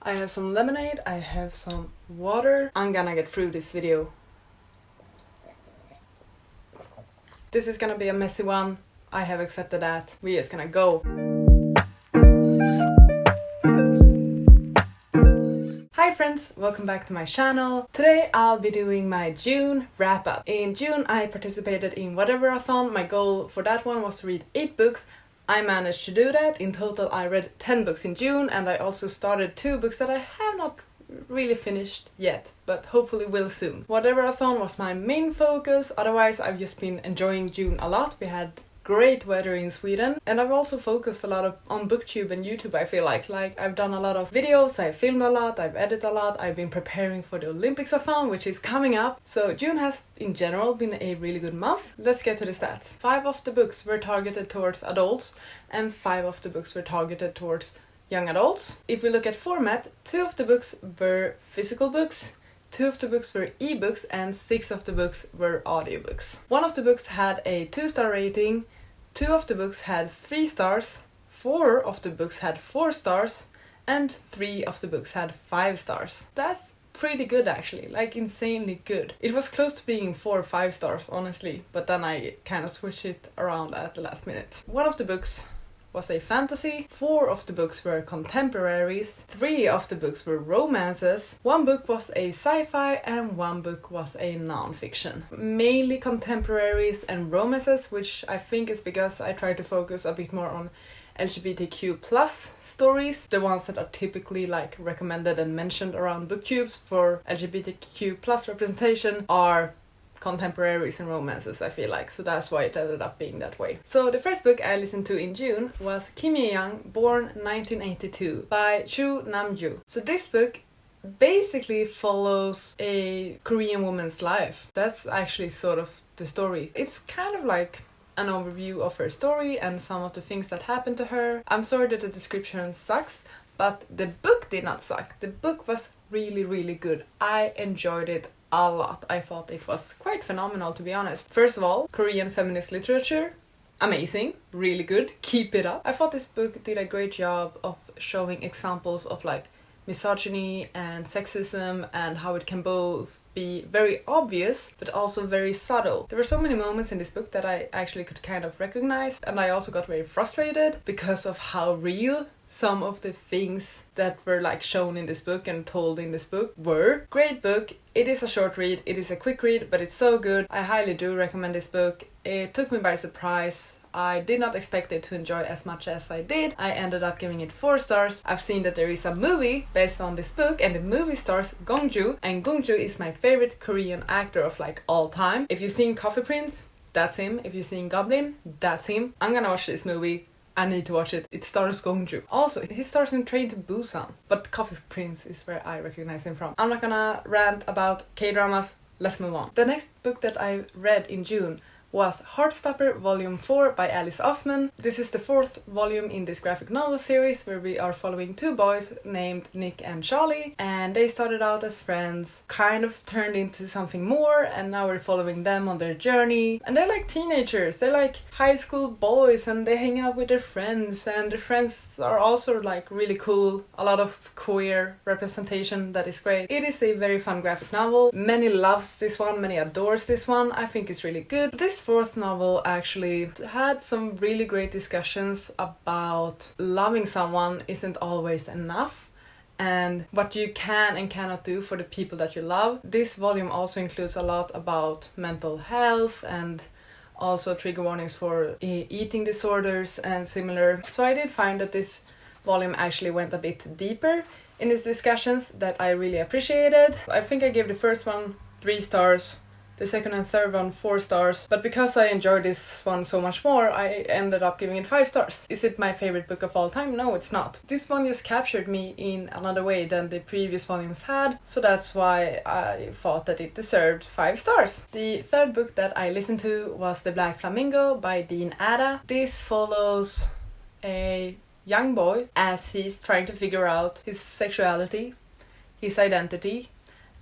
I have some lemonade, I have some water. I'm gonna get through this video. This is gonna be a messy one. I have accepted that. We're just gonna go. Hi friends, welcome back to my channel. Today I'll be doing my June wrap-up. In June I participated in whatever-a-thon. My goal for that one was to read 8 books. I managed to do that. In total I read 10 books in June, and I also started 2 books that I have not really finished yet, but hopefully will soon. Whatever-a-thon was my main focus, otherwise I've just been enjoying June a lot. We had great weather in Sweden, and I've also focused a lot on BookTube and YouTube. I feel like I've done a lot of videos, I've filmed a lot, I've edited a lot, I've been preparing for the Olympics-a-thon, which is coming up. So June has in general been a really good month. Let's get to the stats. 5 of the books were targeted towards adults and 5 of the books were targeted towards young adults. If we look at format, 2 of the books were physical books, 2 of the books were ebooks, and 6 of the books were audiobooks. 1 of the books had a 2-star rating, 2 of the books had 3 stars, 4 of the books had 4 stars, and 3 of the books had 5 stars. That's pretty good actually, like insanely good. It was close to being 4 or 5 stars honestly, but then I kind of switched it around at the last minute. 1 of the books was a fantasy, 4 of the books were contemporaries, 3 of the books were romances, 1 book was a sci-fi, and 1 book was a non-fiction. Mainly contemporaries and romances, which I think is because I try to focus a bit more on LGBTQ+ stories, the ones that are typically like recommended and mentioned around booktubes for LGBTQ+ representation are contemporaries and romances, I feel like, so that's why it ended up being that way. So the first book I listened to in June was Kim Ye-young, Born 1982 by Chu Nam-ju. So this book basically follows a Korean woman's life. That's actually sort of the story. It's kind of like an overview of her story and some of the things that happened to her. I'm sorry that the description sucks, but the book did not suck. The book was really, really good. I enjoyed it a lot. I thought it was quite phenomenal, to be honest. First of all, Korean feminist literature, amazing, really good, keep it up. I thought this book did a great job of showing examples of like misogyny and sexism and how it can both be very obvious but also very subtle. There were so many moments in this book that I actually could kind of recognize, and I also got very frustrated because of how real some of the things that were like shown in this book and told in this book were. Great book. It is a short read, it is a quick read, but it's so good. I highly do recommend this book. It took me by surprise. I did not expect it to enjoy as much as I did. I ended up giving it 4 stars. I've seen that there is a movie based on this book, and the movie stars Gongju, and Gongju is my favorite Korean actor of like all time. If you've seen Coffee Prince, that's him. If you've seen Goblin, that's him. I'm gonna watch this movie. I need to watch it. It stars Gongju. Also, he stars in Train to Busan, but Coffee Prince is where I recognize him from. I'm not gonna rant about K-dramas. Let's move on. The next book that I read in June was Heartstopper Volume 4 by Alice Osman. This is the 4th volume in this graphic novel series where we are following 2 boys named Nick and Charlie, and they started out as friends, kind of turned into something more, and now we're following them on their journey. And they're like teenagers, they're like high school boys, and they hang out with their friends, and their friends are also like really cool. A lot of queer representation that is great. It is a very fun graphic novel. Many loves this one, many adores this one. I think it's really good. This 4th novel actually had some really great discussions about loving someone isn't always enough and what you can and cannot do for the people that you love. This volume also includes a lot about mental health and also trigger warnings for eating disorders and similar. So I did find that this volume actually went a bit deeper in its discussions that I really appreciated. I think I gave the first one 3 stars, the second and third one 4 stars, but because I enjoyed this one so much more, I ended up giving it 5 stars. Is it my favorite book of all time? No, it's not. This one just captured me in another way than the previous volumes had, so that's why I thought that it deserved 5 stars. The 3rd book that I listened to was The Black Flamingo by Dean Ada. This follows a young boy as he's trying to figure out his sexuality, his identity,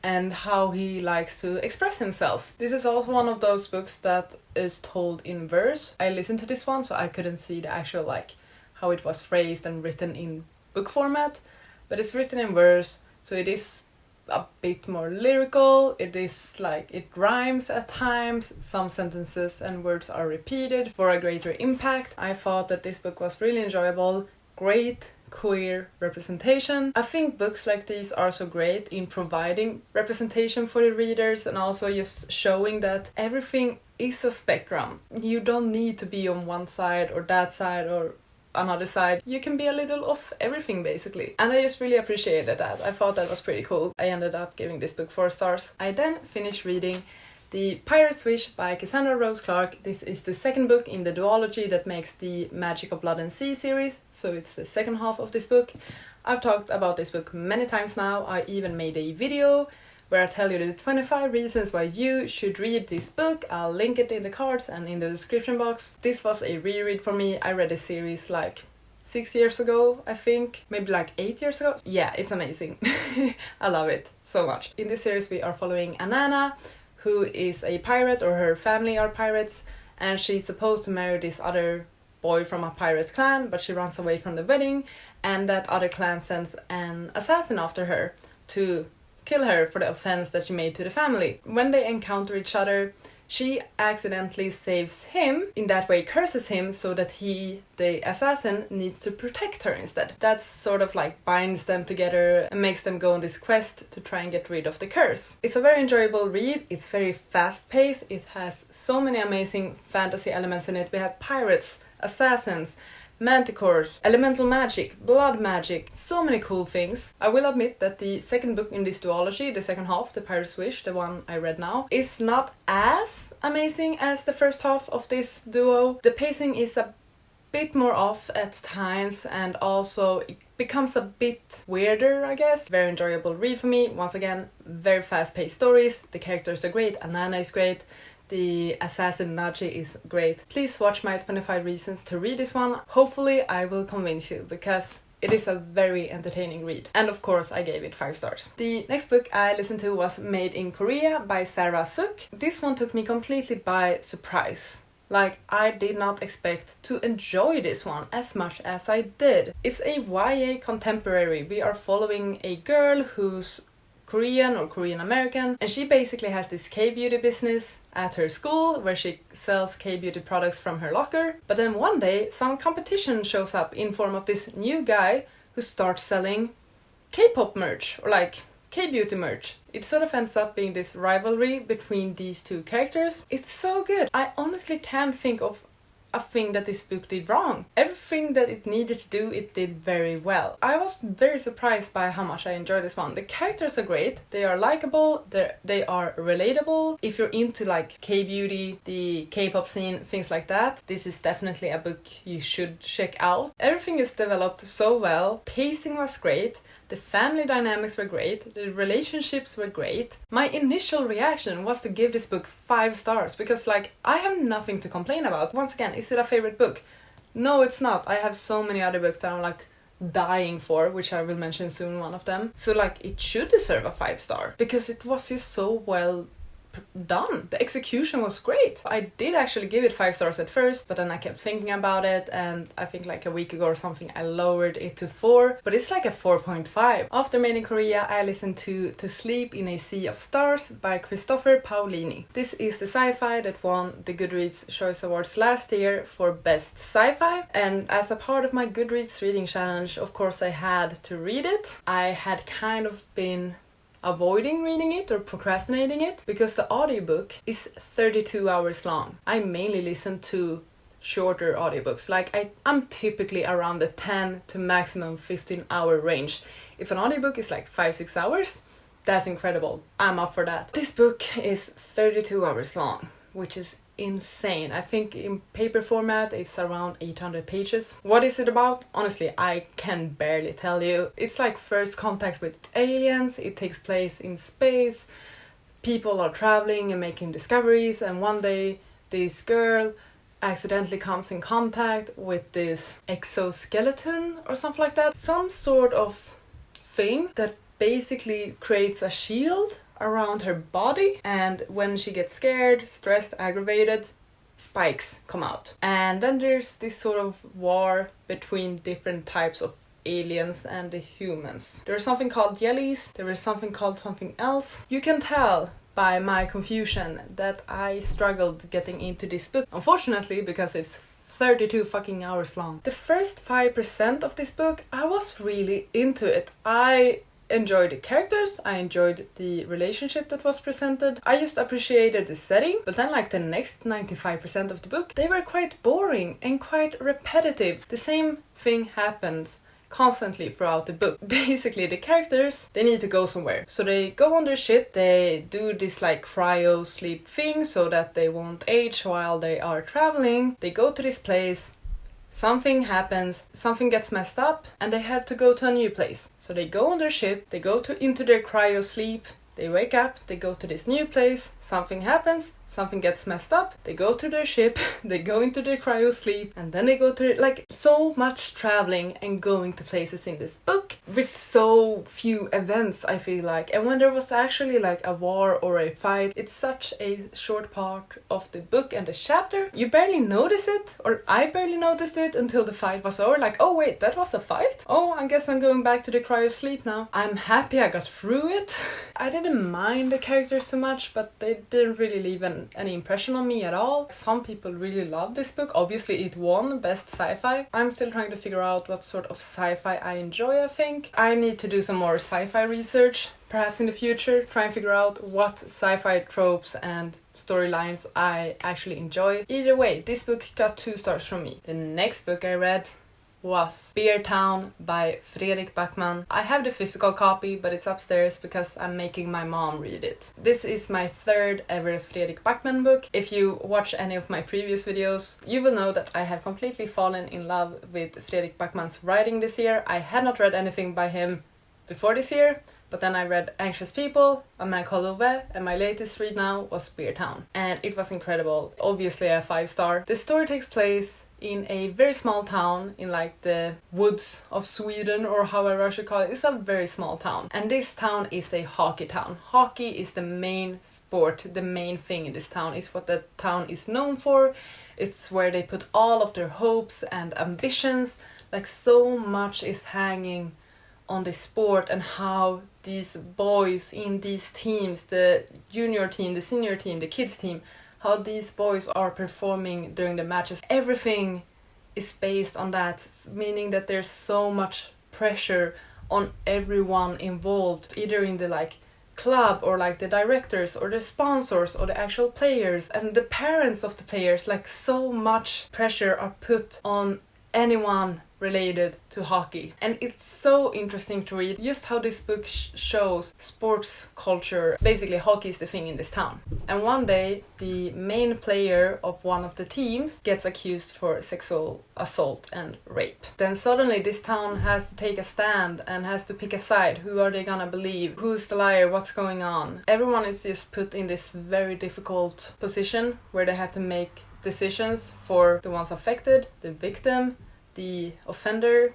and how he likes to express himself. This is also one of those books that is told in verse. I listened to this one, so I couldn't see the actual like how it was phrased and written in book format, but it's written in verse, so it is a bit more lyrical. It is like, it rhymes at times, some sentences and words are repeated for a greater impact. I thought that this book was really enjoyable, great queer representation. I think books like these are so great in providing representation for the readers and also just showing that everything is a spectrum. You don't need to be on one side or that side or another side. You can be a little of everything basically. And I just really appreciated that. I thought that was pretty cool. I ended up giving this book 4 stars. I then finished reading The Pirate's Wish by Cassandra Rose Clarke. This is the second book in the duology that makes the Magic of Blood and Sea series, so it's the second half of this book. I've talked about this book many times now. I even made a video where I tell you the 25 reasons why you should read this book. I'll link it in the cards and in the description box. This was a reread for me. I read the series like 6 years ago, I think. Maybe like 8 years ago. Yeah, it's amazing. I love it so much. In this series we are following Anana, who is a pirate, or her family are pirates, and she's supposed to marry this other boy from a pirate clan, but she runs away from the wedding, and that other clan sends an assassin after her to kill her for the offense that she made to the family. When they encounter each other, she accidentally saves him, in that way curses him, so that he, the assassin, needs to protect her instead. That's sort of like binds them together and makes them go on this quest to try and get rid of the curse. It's a very enjoyable read, it's very fast paced, it has so many amazing fantasy elements in it. We have pirates, assassins, manticores, elemental magic, blood magic, so many cool things. I will admit that the second book in this duology, the second half, The Pirate's Wish, the one I read now, is not as amazing as the first half of this duo. The pacing is a bit more off at times, and also it becomes a bit weirder, I guess. Very enjoyable read for me. Once again, very fast-paced stories. The characters are great, Anana is great. The assassin Naji is great. Please watch my 25 reasons to read this one. Hopefully I will convince you, because it is a very entertaining read. And of course I gave it 5 stars. The next book I listened to was Made in Korea by Sarah Suk. This one took me completely by surprise. Like, I did not expect to enjoy this one as much as I did. It's a YA contemporary. We are following a girl who's Korean or Korean American, and she basically has this K-beauty business at her school where she sells K-beauty products from her locker. But then one day some competition shows up in form of this new guy who starts selling K-pop merch, or like K-beauty merch. It sort of ends up being this rivalry between these two characters. It's so good. I honestly can't think of a thing that this book did wrong. Everything that it needed to do, it did very well. I was very surprised by how much I enjoyed this one. The characters are great, they are likable, they are relatable. If you're into like K-beauty, the K-pop scene, things like that, this is definitely a book you should check out. Everything is developed so well, pacing was great, the family dynamics were great, the relationships were great. My initial reaction was to give this book 5 stars, because like, I have nothing to complain about. Once again, is it a favorite book? No, it's not. I have so many other books that I'm like dying for, which I will mention soon, one of them. So like, it should deserve a 5 star, because it was just so well done. The execution was great. I did actually give it 5 stars at first, but then I kept thinking about it, and I think like a week ago or something I lowered it to 4, but it's like a 4.5. After Made in Korea, I listened to Sleep in a Sea of Stars by Christopher Paolini. This is the sci-fi that won the Goodreads Choice Awards last year for Best Sci-Fi, and as a part of my Goodreads reading challenge, of course I had to read it. I had kind of been avoiding reading it or procrastinating it because the audiobook is 32 hours long. I mainly listen to shorter audiobooks. Like I'm typically around the 10 to maximum 15 hour range. If an audiobook is like 5-6 hours, that's incredible. I'm up for that. This book is 32 hours long, which is insane. I think in paper format it's around 800 pages. What is it about? Honestly, I can barely tell you. It's like first contact with aliens. It takes place in space. People are traveling and making discoveries, and one day this girl accidentally comes in contact with this exoskeleton or something like that. Some sort of thing that basically creates a shield around her body, and when she gets scared, stressed, aggravated, spikes come out. And then there's this sort of war between different types of aliens and the humans. There is something called jellies, there is something called something else. You can tell by my confusion that I struggled getting into this book, unfortunately, because it's 32 fucking hours long. The first 5% of this book, I was really into it. I enjoyed the characters, I enjoyed the relationship that was presented, I just appreciated the setting, but then like the next 95% of the book, they were quite boring and quite repetitive. The same thing happens constantly throughout the book. Basically, the characters, they need to go somewhere. So they go on their ship, they do this like cryo sleep thing so that they won't age while they are traveling. They go to this place, something happens, something gets messed up, and they have to go to a new place. So they go on their ship, they go into their cryo sleep, they wake up, they go to this new place, something happens, something gets messed up, they go to their ship, they go into their cryo sleep, and then they go to like so much traveling and going to places in this book with so few events, I feel like. And when there was actually like a war or a fight, it's such a short part of the book and the chapter, you barely notice it, or I barely noticed it until the fight was over. Like, oh wait, that was a fight? Oh, I guess I'm going back to the cryo sleep now. I'm happy I got through it. I didn't mind the characters too much, but they didn't really leave any impression on me at all. Some people really love this book. Obviously it won best sci-fi. I'm still trying to figure out what sort of sci-fi I enjoy, I think. I need to do some more sci-fi research, perhaps in the future, try and figure out what sci-fi tropes and storylines I actually enjoy. Either way, this book got 2 stars from me. The next book I read was Beer Town by Fredrik Backman. I have the physical copy, but it's upstairs because I'm making my mom read it. This is my 3rd ever Fredrik Backman book. If you watch any of my previous videos, you will know that I have completely fallen in love with Fredrik Backman's writing this year. I had not read anything by him before this year, but then I read Anxious People, A Man Called Ove, and my latest read now was Beer Town. And it was incredible. Obviously a 5-star. The story takes place in a very small town in like the woods of Sweden, or however I should call it. It's a very small town. And this town is a hockey town. Hockey is the main sport, the main thing in this town. It's what the town is known for. It's where they put all of their hopes and ambitions. Like so much is hanging on the sport and how these boys in these teams, the junior team, the senior team, the kids team, how these boys are performing during the matches. Everything is based on that, meaning that there's so much pressure on everyone involved, either in the like club or like the directors or the sponsors or the actual players and the parents of the players. Like so much pressure are put on anyone related to hockey, and it's so interesting to read just how this book shows sports culture. Basically hockey is the thing in this town, and one day the main player of one of the teams gets accused for sexual assault and rape. Then suddenly this town has to take a stand and has to pick a side. Who are they gonna believe? Who's the liar? What's going on? Everyone is just put in this very difficult position where they have to make decisions for the ones affected, the victim, the offender,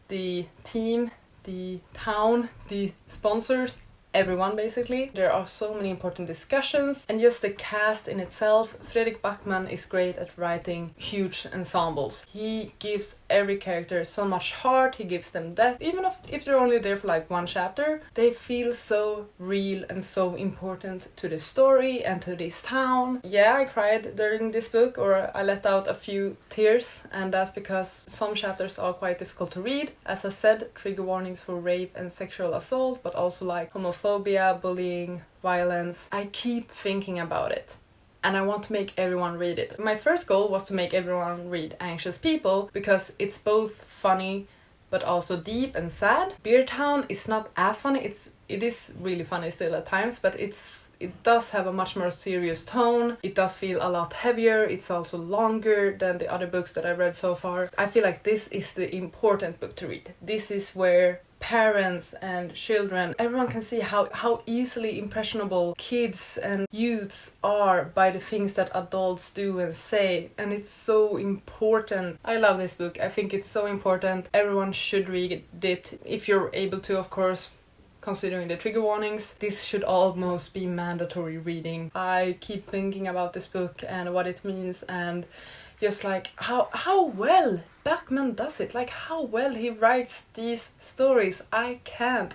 the team, the town, the sponsors, everyone basically. There are so many important discussions, and just the cast in itself. Fredrik Backman is great at writing huge ensembles. He gives every character so much heart, he gives them depth. Even if they're only there for like 1 chapter, they feel so real and so important to the story and to this town. Yeah, I cried during this book, or I let out a few tears, and that's because some chapters are quite difficult to read. As I said, trigger warnings for rape and sexual assault, but also like homophobia, bullying, violence. I keep thinking about it, and I want to make everyone read it. My first goal was to make everyone read Anxious People because it's both funny but also deep and sad. Beer Town is not as funny. It is really funny still at times, but it does have a much more serious tone. It does feel a lot heavier. It's also longer than the other books that I've read so far. I feel like this is the important book to read. This is where parents and children, everyone can see how easily impressionable kids and youths are by the things that adults do and say, and it's so important. I love this book. I think it's so important. Everyone should read it if you're able to, of course, considering the trigger warnings. This should almost be mandatory reading. I keep thinking about this book and what it means, and just like how well Bachman does it, like how well he writes these stories. I can't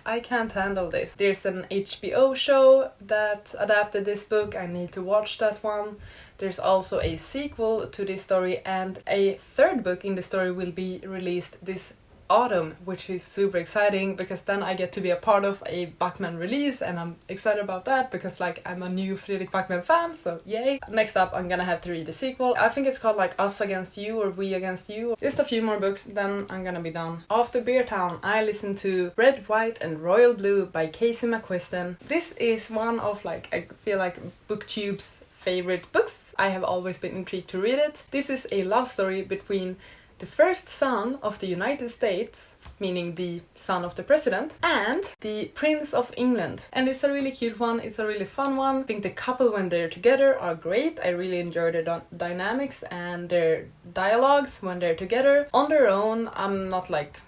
handle this. There's an HBO show that adapted this book. I need to watch that one. There's also a sequel to this story, and a third book in the story will be released this autumn, which is super exciting because then I get to be a part of a Bachman release, and I'm excited about that because like I'm a new Fredrik Backman fan, so yay. Next up I'm gonna have to read the sequel. I think it's called like Us Against You or We Against You. Just a few more books, then I'm gonna be done. After Beer Town I listened to Red, White and Royal Blue by Casey McQuiston. This is one of like, I feel like BookTube's favorite books. I have always been intrigued to read it. This is a love story between the first son of the United States, meaning the son of the president, and the Prince of England. And it's a really cute one, it's a really fun one. I think the couple when they're together are great. I really enjoy their dynamics and their dialogues when they're together. On their own, I'm not like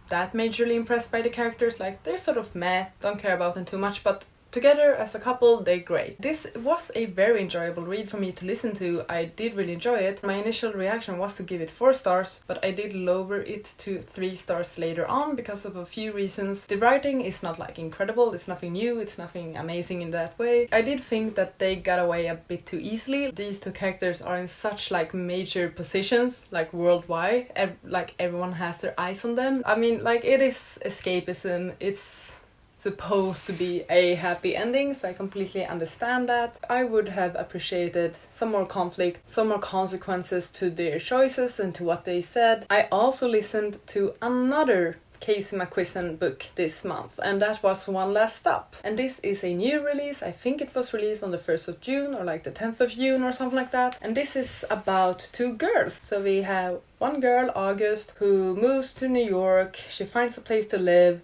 that majorly impressed by the characters, like they're sort of meh, don't care about them too much, but together as a couple, they're great. This was a very enjoyable read for me to listen to. I did really enjoy it. My initial reaction was to give it 4 stars, but I did lower it to 3 stars later on because of a few reasons. The writing is not like incredible, it's nothing new, it's nothing amazing in that way. I did think that they got away a bit too easily. These two characters are in such like major positions, like worldwide, like everyone has their eyes on them. I mean, like it is escapism, it's supposed to be a happy ending, so I completely understand that. I would have appreciated some more conflict, some more consequences to their choices and to what they said. I also listened to another Casey McQuiston book this month, and that was One Last Stop. And this is a new release. I think it was released on the 1st of June or like the 10th of June or something like that. And this is about 2 girls. So we have one girl, August, who moves to New York. She finds a place to live,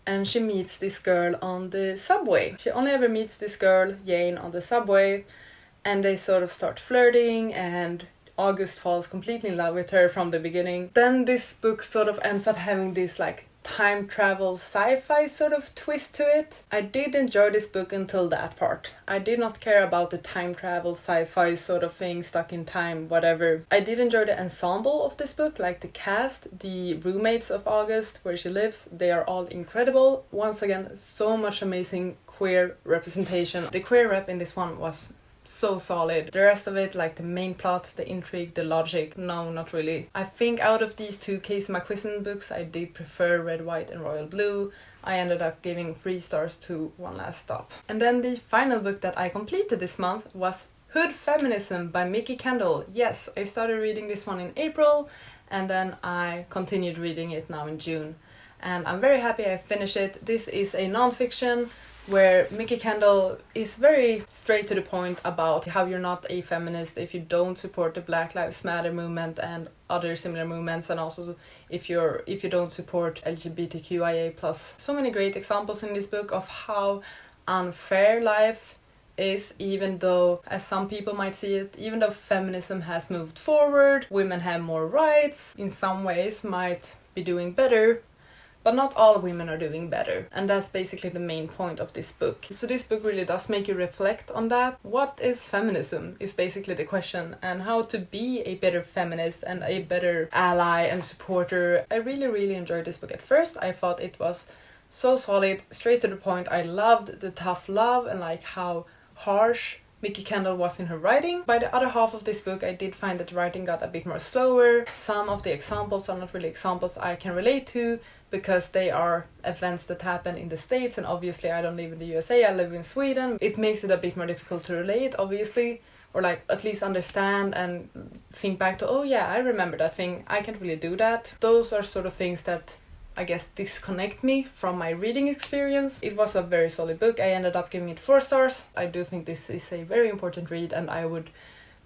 and she meets this girl on the subway. She only ever meets this girl, Jane, on the subway, and they sort of start flirting, and August falls completely in love with her from the beginning. Then this book sort of ends up having this like time travel sci-fi sort of twist to it. I did enjoy this book until that part. I did not care about the time travel sci-fi sort of thing, stuck in time, whatever. I did enjoy the ensemble of this book, like the cast, the roommates of August, where she lives. They are all incredible. Once again, so much amazing queer representation. The queer rep in this one was so solid. The rest of it, like the main plot, the intrigue, the logic, no, not really. I think out of these 2 Casey McQuiston books, I did prefer Red, White and Royal Blue. I ended up giving 3 stars to One Last Stop. And then the final book that I completed this month was Hood Feminism by Mickey Kendall. Yes, I started reading this one in April, and then I continued reading it now in June. And I'm very happy I finished it. This is a non-fiction where Mickey Kendall is very straight to the point about how you're not a feminist if you don't support the Black Lives Matter movement and other similar movements, and also if you don't support LGBTQIA+. So many great examples in this book of how unfair life is, even though, as some people might see it, even though feminism has moved forward, women have more rights, in some ways might be doing better, but not all women are doing better. And that's basically the main point of this book. So this book really does make you reflect on that. What is feminism is basically the question, and how to be a better feminist and a better ally and supporter. I really enjoyed this book at first. I thought it was so solid, straight to the point. I loved the tough love and like how harsh Mickey Kendall was in her writing. By the other half of this book, I did find that the writing got a bit more slower. Some of the examples are not really examples I can relate to because they are events that happen in the States, and obviously I don't live in the USA, I live in Sweden. It makes it a bit more difficult to relate, obviously, or like at least understand and think back to, oh yeah, I remember that thing. I can't really do that. Those are sort of things that I guess disconnect me from my reading experience. It was a very solid book. I ended up giving it 4 stars. I do think this is a very important read, and I would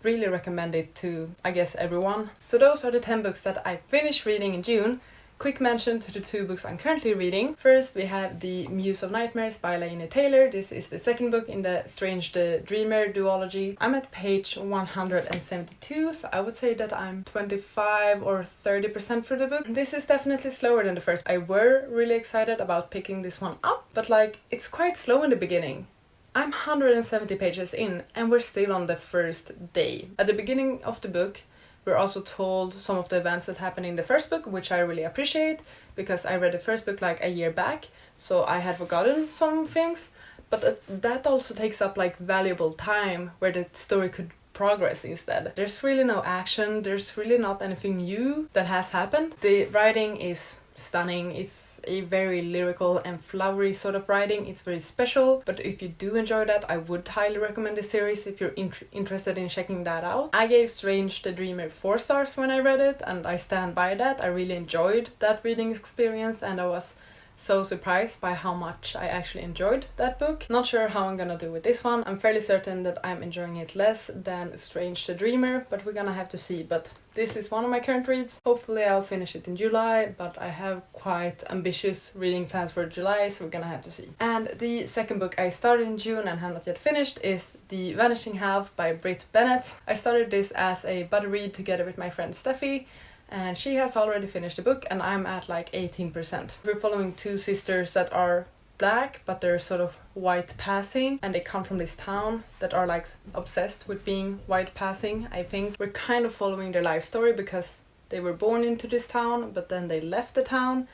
really recommend it to, I guess, everyone. So those are the 10 books that I finished reading in June. Quick mention to the 2 books I'm currently reading. First, we have The Muse of Nightmares by Laini Taylor. This is the second book in the Strange the Dreamer duology. I'm at page 172, so I would say that I'm 25 or 30% through the book. This is definitely slower than the first. I were really excited about picking this one up, but like, it's quite slow in the beginning. I'm 170 pages in, and we're still on the first day. At the beginning of the book, We're also told some of the events that happened in the first book, which I really appreciate because I read the first book like a year back, so I had forgotten some things. But that also takes up like valuable time where the story could progress instead. There's really no action, there's really not anything new that has happened. The writing is stunning. It's a very lyrical and flowery sort of writing. It's very special, but if you do enjoy that, I would highly recommend the series if you're interested in checking that out. I gave Strange the Dreamer 4 stars when I read it, and I stand by that. I really enjoyed that reading experience, and I was so surprised by how much I actually enjoyed that book. Not sure how I'm gonna do with this one. I'm fairly certain that I'm enjoying it less than Strange the Dreamer, but we're gonna have to see. But this is one of my current reads. Hopefully I'll finish it in July, but I have quite ambitious reading plans for July, so we're gonna have to see. And the second book I started in June and have not yet finished is The Vanishing Half by Britt Bennett. I started this as a buddy read together with my friend Steffi, and she has already finished the book and I'm at like 18%. We're following two sisters that are black, but they're sort of white passing, and they come from this town that are like obsessed with being white passing. I think we're kind of following their life story because they were born into this town, but then they left the town,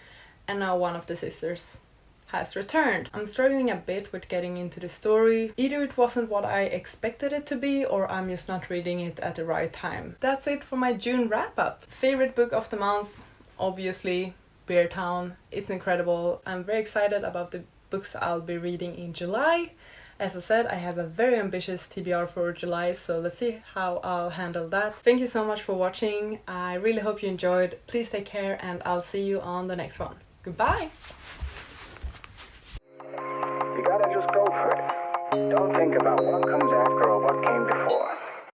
and now one of the sisters has returned. I'm struggling a bit with getting into the story. Either it wasn't what I expected it to be, or I'm just not reading it at the right time. That's it for my June wrap up. Favorite book of the month, obviously Bear Town. It's incredible. I'm very excited about the books I'll be reading in July. As I said, I have a very ambitious TBR for July, so let's see how I'll handle that. Thank you so much for watching. I really hope you enjoyed. Please take care, and I'll see you on the next one. Goodbye! You gotta just go for it. Don't think about what comes